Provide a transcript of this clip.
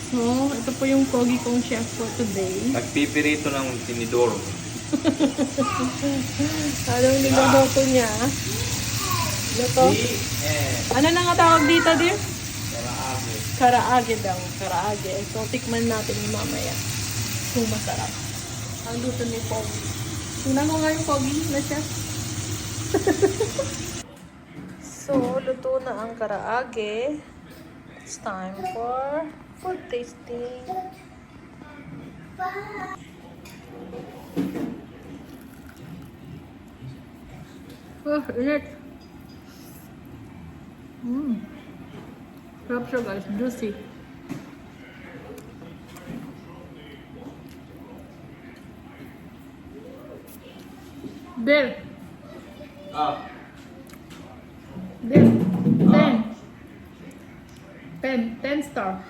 So, ito po yung pogi kong chef for today. Nagpipirito ng tinidor. Anong niluluto niya? Ito. Ano na nga tawag dito, dear? Karaage. Karaage daw. Karaage. So, tikman natin yung mamaya. So, masarap. Ang luto ni Pogi. Tingnan mo nga yung Pogi na chef. So, luto na ang karaage. It's time for food tasting. Oh, init. Sarap siya guys, juicy. Bill. Bill. 10. 10 star.